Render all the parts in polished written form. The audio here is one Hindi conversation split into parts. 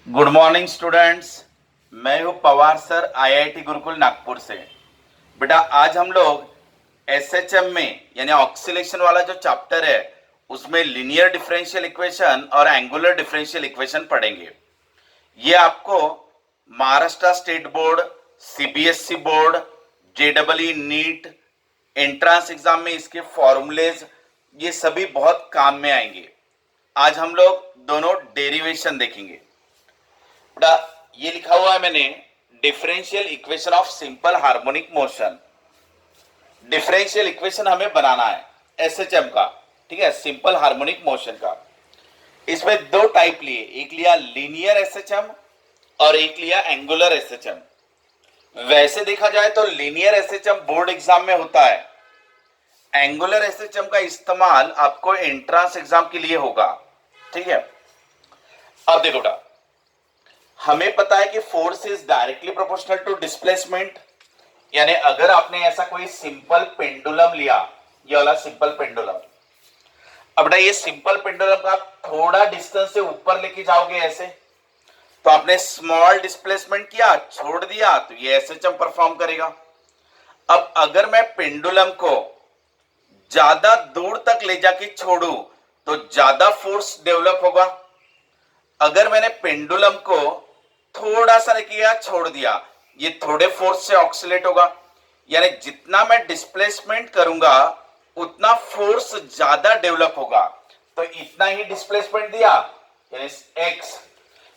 Good morning students. मैं हूं पवार सर, आईआईटी गुरुकुल नागपुर से। बेटा आज हम लोग एसएचएम में यानी ऑक्सीलेशन वाला जो चैप्टर है उसमें लीनियर डिफरेंशियल इक्वेशन और एंगुलर डिफरेंशियल इक्वेशन पढ़ेंगे। ये आपको Maharashtra state board, CBSE board, जेडबलई नीट एंट्रांस एग्जाम में इसके फॉर्मूलेज ये सभी बहुत काम में आएंगे। आज हम लोग दोनों डेरिवेशन देखेंगे। बेटा ये लिखा हुआ है मैंने, differential equation of simple harmonic motion. Differential equation हमें बनाना है एसएचएम का, ठीक है, सिंपल हार्मोनिक मोशन का। इसमें दो टाइप लिए, एक लिया लीनियर एसएचएम और एक लिया एंगुलर एसएचएम। वैसे देखा जाए तो लीनियर एसएचएम बोर्ड एग्जाम में होता है, एंगुलर एसएचएम का इस्तेमाल आपको एंट्रांस एग्जाम के लिए होगा, ठीक है। अब देखो बेटा, हमें पता है कि force is directly proportional to displacement. यानी अगर आपने ऐसा कोई सिंपल पेंडुलम लिया, ये वाला सिंपल पेंडुलम, अब बेटा ये सिंपल पेंडुलम का आप थोड़ा डिस्टेंस से ऊपर लेके जाओगे ऐसे, तो आपने स्मॉल डिस्प्लेसमेंट किया, छोड़ दिया, तो ये एसएचएम परफॉर्म करेगा। अब अगर मैं पेंडुलम को ज्यादा दूर तक ले जाके छोड़ू तो ज्यादा फोर्स डेवलप होगा। अगर मैंने पेंडुलम को थोड़ा सा किया, छोड़ दिया, ये थोड़े फोर्स से ऑक्सीलेट होगा। यानी जितना मैं डिस्प्लेसमेंट करूंगा उतना फोर्स ज्यादा डेवलप होगा। तो इतना ही डिस्प्लेसमेंट दिया यानी x,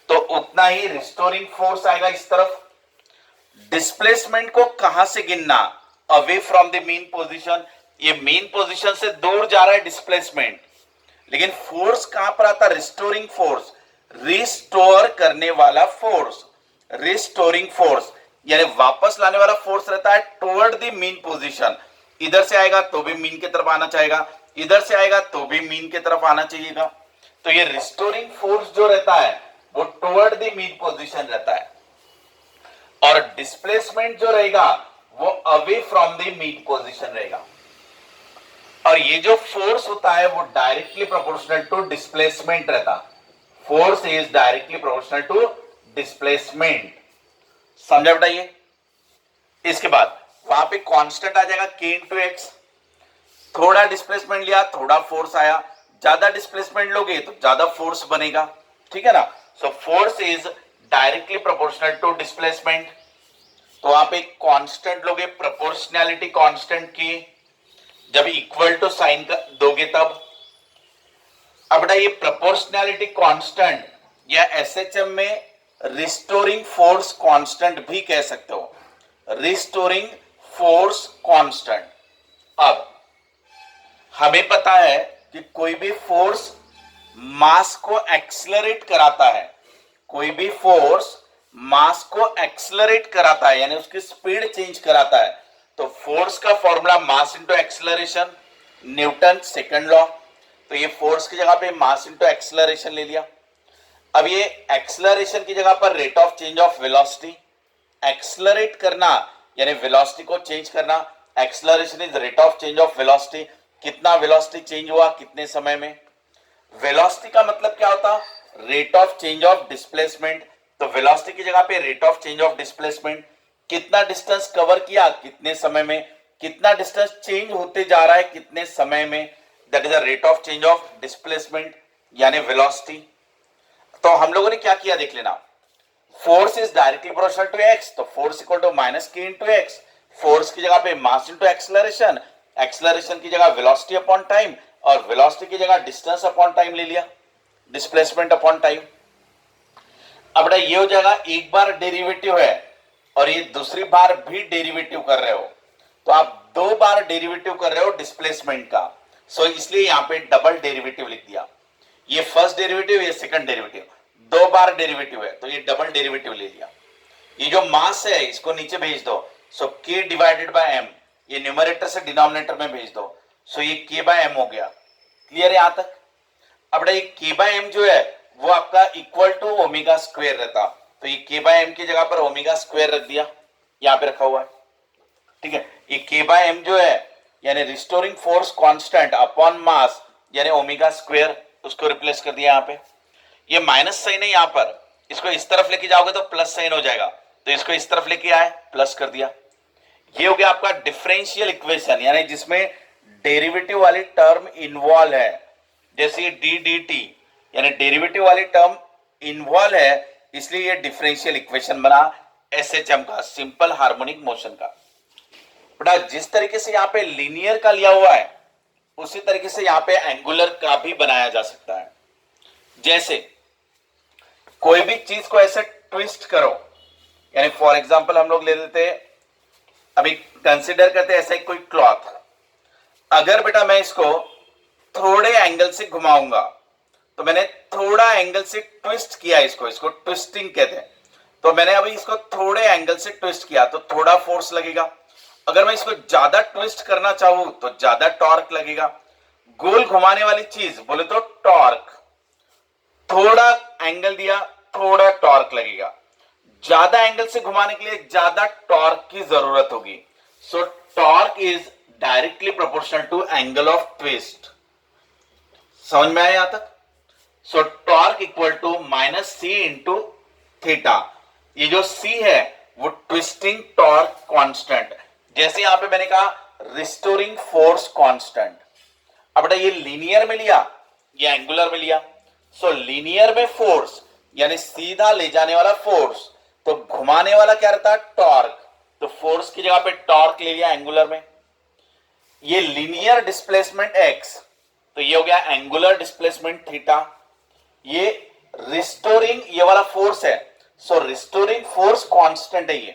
तो उतना ही रिस्टोरिंग फोर्स आएगा इस तरफ। डिस्प्लेसमेंट को कहां से गिनना? Away from the mean position. ये मीन पोजीशन से दूर जा रहा है डिस्प्लेसमेंट, लेकिन फोर्स कहां पर आता? रिस्टोरिंग फोर्स, रिस्टोर करने वाला फोर्स, रिस्टोरिंग फोर्स यानी वापस लाने वाला फोर्स रहता है टुवर्ड द मीन पोजीशन। इधर से आएगा तो भी मीन की तरफ आना चाहेगा, इधर से आएगा तो भी मीन की तरफ आना चाहिएगा। तो ये रिस्टोरिंग फोर्स जो रहता है वो टुवर्ड द मीन पोजीशन रहता है, और डिस्प्लेसमेंट जो रहेगा वो away from the mean position रहेगा। और ये जो फोर्स होता है वो डायरेक्टली प्रोपोर्शनल टू डिस्प्लेसमेंट रहता है। Force is directly proportional to displacement. समझा बेटा ये? इसके बाद वहां पे कांस्टेंट आ जाएगा k इंटू एक्स। थोड़ा डिस्प्लेसमेंट लिया, थोड़ा फोर्स आया, ज्यादा डिस्प्लेसमेंट लोगे तो ज्यादा फोर्स बनेगा, ठीक है ना। So force is directly proportional to displacement. तो आप एक कांस्टेंट लोगे, प्रोपोर्शनैलिटी कांस्टेंट की, जब इक्वल टू साइन दोगे तब। अब बेटा ये प्रोपोर्शनैलिटी कांस्टेंट या एसएचएम में रिस्टोरिंग फोर्स कांस्टेंट भी कह सकते हो, रिस्टोरिंग फोर्स कांस्टेंट। अब हमें पता है कि कोई भी फोर्स मास को एक्सेलरेट कराता है, कोई भी फोर्स मास को एक्सेलरेट कराता है यानी उसकी स्पीड चेंज कराता है। तो फोर्स का formula mass into acceleration, Newton second law. तो ये फोर्स की जगह पे मास इंटू एक्सेलरेशन ले लिया। अब ये एक्सेलरेशन की जगह पर rate of change of velocity, accelerate करना यानी वेलोसिटी को चेंज करना, acceleration is rate of change of velocity. कितना वेलोसिटी चेंज हुआ कितने समय में। वेलोसिटी का मतलब क्या होता? Rate of change of displacement. तो वेलोसिटी की जगह पे rate of change of displacement, कितना डिस्टेंस कवर किया कितने समय में, कितना डिस्टेंस चेंज होते जा रहा है कितने समय में, that is the rate of change of displacement यानी वेलोसिटी। तो हम लोगों ने क्या किया देख लेना, force is directly proportional to x, तो force equal to minus k into x. Force की जगह पे मास इंटू एक्सेलरेशन, एक्सेलरेशन की जगह वेलोसिटी अपॉन टाइम, और वेलोसिटी की जगह डिस्टेंस अपॉन टाइम ले लिया, डिस्प्लेसमेंट अपॉन टाइम। अब बेटा ये हो जाएगा, एक बार डेरिवेटिव है और ये दूसरी बार भी डेरिवेटिव कर रहे हो, तो आप दो बार डेरिवेटिव कर रहे हो डिस्प्लेसमेंट का। सो इसलिए यहां पे डबल डेरिवेटिव लिख दिया। ये फर्स्ट डेरिवेटिव, ये सेकंड डेरिवेटिव, दो बार डेरिवेटिव है तो ये डबल डेरिवेटिव ले लिया। ये जो मास है इसको नीचे भेज दो, सो k डिवाइडेड बाय m, ये न्यूमरेटर से डिनोमिनेटर में भेज दो, सो ये k बाय m हो गया। क्लियर है यहां तक? अब ये k बाय m जो है वो आपका इक्वल टू ओमेगा स्क्वायर रहता, तो ये k बाय m की जगह पर ओमेगा स्क्वायर रख दिया, यहां पे रखा हुआ है, ठीक है। ये k बाय m जो है यानी restoring force constant upon mass यानी ओमेगा स्क्वायर, उसको रिप्लेस कर दिया यहाँ पे। ये माइनस साइन है यहाँ पर, इसको इस तरफ लेके जाओगे तो प्लस साइन हो जाएगा, तो इसको इस तरफ लेके आए, प्लस कर दिया। ये हो गया आपका डिफरेंशियल इक्वेशन, यानी जिसमें डेरिवेटिव वाली टर्म इन्वॉल्व है, जैसे डी डी टी, यानी डेरिवेटिव वाली टर्म इन्वॉल्व है, इसलिए ये डिफरेंशियल इक्वेशन बना एसएचएम का, सिंपल हार्मोनिक मोशन का। बेटा जिस तरीके से यहां पे लीनियर का लिया हुआ है, उसी तरीके से यहां पे एंगुलर का भी बनाया जा सकता है। जैसे कोई भी चीज को ऐसे ट्विस्ट करो, यानी फॉर एग्जांपल हम लोग ले लेते हैं, अभी कंसीडर करते हैं ऐसा कोई क्लॉथ, अगर बेटा मैं इसको थोड़े एंगल से घुमाऊंगा, तो मैंने थोड़ा एंगल से ट्विस्ट किया इसको ट्विस्टिंग कहते हैं, तो मैंने अभी इसको थोड़े एंगल से ट्विस्ट किया तो थोड़ा फोर्स लगेगा। अगर मैं इसको ज्यादा ट्विस्ट करना चाहूं तो ज्यादा टॉर्क लगेगा। गोल घुमाने वाली चीज बोले तो टॉर्क, थोड़ा एंगल दिया थोड़ा टॉर्क लगेगा, ज्यादा एंगल से घुमाने के लिए ज्यादा टॉर्क की जरूरत होगी। So torque is directly proportional to angle of twist. समझ में आया यहां तक? So torque equal to minus c into theta. ये जो सी है वो ट्विस्टिंग टॉर्क कांस्टेंट, जैसे यहां पे मैंने कहा रिस्टोरिंग फोर्स कांस्टेंट। अब बेटा ये लीनियर में लिया, ये एंगुलर में लिया। सो लीनियर में फोर्स यानी सीधा ले जाने वाला फोर्स, तो घुमाने वाला क्या रहता है टॉर्क, तो फोर्स की जगह पे टॉर्क ले लिया एंगुलर में। ये लीनियर डिस्प्लेसमेंट एक्स, तो ये हो गया एंगुलर डिस्प्लेसमेंट थीटा। ये रिस्टोरिंग ये वाला फोर्स है, सो रिस्टोरिंग फोर्स कांस्टेंट है ये,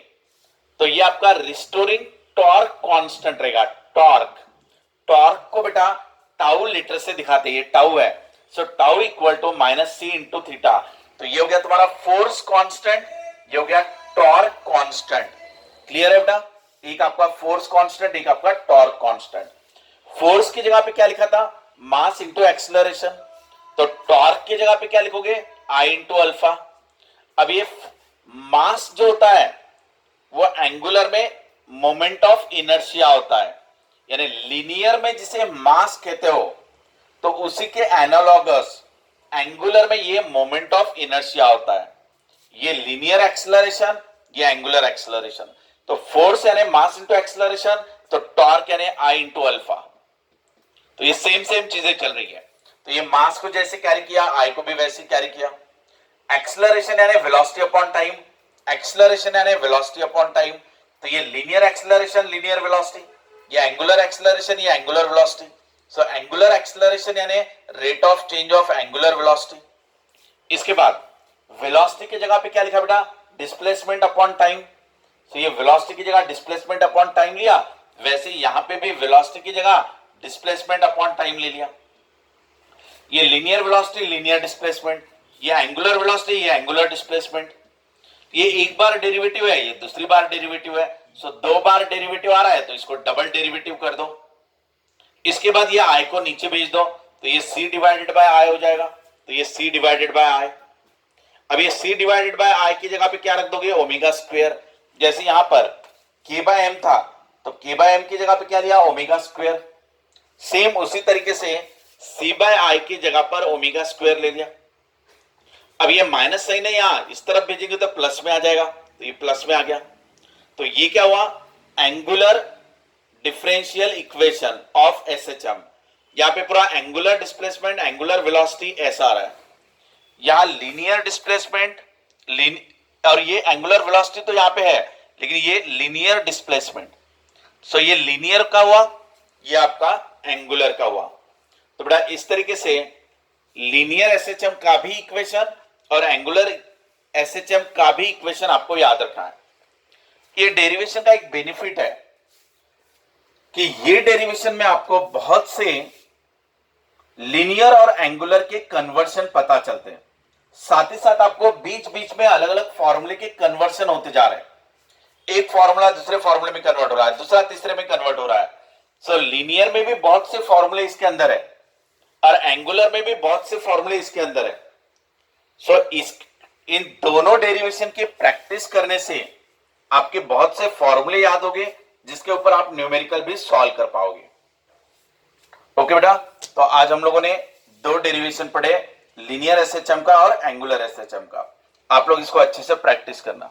तो ये आपका रिस्टोरिंग टॉर्क कांस्टेंट रहेगा। टॉर्क को बेटा टाउ लीटर से दिखाते हैं, ये टाउ है, so tau equal to minus c into theta. तो ये हो गया तुम्हारा फोर्स कांस्टेंट, ये हो गया टॉर्क कांस्टेंट। क्लियर है बेटा? एक आपका फोर्स कांस्टेंट, एक आपका टॉर्क कांस्टेंट। फोर्स की जगह पे क्या लिखा था मास इंटू एक्सेलरेशन, तो टॉर्क की जगह पे क्या लिखोगे आई इंटू अल्फा। अब ये मास जो होता है वो एंगुलर में मोमेंट ऑफ इनर्शिया होता है, यानी लीनियर में जिसे मास कहते हो, तो उसी के एनालॉगस एंगुलर में ये मोमेंट ऑफ इनर्शिया होता है। ये लीनियर एक्सेलरेशन, ये एंगुलर एक्सेलरेशन। तो फोर्स यानी मास इंटू एक्सेलरेशन, तो टॉर्क यानी आई इंटू अल्फा। तो ये सेम चीजें चल रही है। तो ये मास को जैसे कैरी किया, आई को भी वैसे कैरी किया। एक्सेलरेशन यानी वेलोसिटी अपॉन टाइम, एक्सेलरेशन यानी वेलोसिटी अपॉन टाइम, तो ये लीनियर एक्सेलरेशन लीनियर वेलोसिटी, ये एंगुलर एक्सेलरेशन ये angular velocity. So angular acceleration यानी rate of change of angular velocity. इसके बाद वेलोसिटी की जगह पे क्या लिखा बेटा डिस्प्लेसमेंट अपॉन टाइम, तो ये वेलोसिटी की जगह डिस्प्लेसमेंट अपॉन टाइम लिया, वैसे यहां पे भी वेलोसिटी की जगह डिस्प्लेसमेंट अपॉन टाइम ले लिया। ये लीनियर वेलोसिटी लीनियर डिस्प्लेसमेंट, ये एंगुलर वेलोसिटी ये एंगुलर डिस्प्लेसमेंट। ये एक बार डेरिवेटिव है, ये दूसरी बार डेरिवेटिव है, सो दो बार डेरिवेटिव आ रहा है तो इसको डबल डेरिवेटिव कर दो। इसके बाद ये आई को नीचे भेज दो, तो ये सी डिवाइडेड बाय आई हो जाएगा, तो ये सी डिवाइडेड बाय आई। अब ये सी डिवाइडेड बाय आई की जगह पे क्या रख दोगे ओमेगा स्क्वायर, जैसे यहां पर के बाय एम था तो के बाय एम की जगह पे क्या लिया ओमेगा स्क्वायर। सेम उसी तरीके से सी बाय आई की जगह पर ओमेगा स्क्वायर ले लिया। अब ये माइनस साइन है, यहां इस तरफ भेजेंगे तो प्लस में आ जाएगा, तो ये प्लस में आ गया। तो ये क्या हुआ angular differential equation of SHM. यहां पे पूरा एंगुलर डिस्प्लेसमेंट एंगुलर वेलोसिटी ऐसा आ रहा है, यहां लीनियर डिस्प्लेसमेंट और ये एंगुलर वेलोसिटी तो यहां पे है, लेकिन ये लीनियर डिस्प्लेसमेंट। सो ये लीनियर का हुआ, ये आपका एंगुलर का हुआ। तो बेटा इस तरीके से लीनियर एसएचएम का भी इक्वेशन और एंगुलर एसएचएम का भी इक्वेशन आपको याद रखना है। ये डेरिवेशन का एक बेनिफिट है कि ये डेरिवेशन में आपको बहुत से लीनियर और एंगुलर के कन्वर्शन पता चलते हैं, साथ ही साथ आपको बीच बीच में अलग अलग फॉर्मूले के कन्वर्शन होते जा रहे हैं। एक फॉर्मूला दूसरे फॉर्मूले में कन्वर्ट हो रहा है, दूसरा तीसरे में कन्वर्ट हो रहा है। सो लीनियर में भी बहुत से फॉर्मूले इसके अंदर है और एंगुलर में भी बहुत से फॉर्मूले इसके अंदर है। सो इन दोनों डेरिवेशन की प्रैक्टिस करने से आपके बहुत से फॉर्मूले याद होंगे, जिसके ऊपर आप न्यूमेरिकल भी सॉल्व कर पाओगे। ओके बेटा, तो आज हम लोगों ने दो डेरिवेशन पढ़े, लीनियर एसएचएम का और एंगुलर एसएचएम का। आप लोग इसको अच्छे से प्रैक्टिस करना।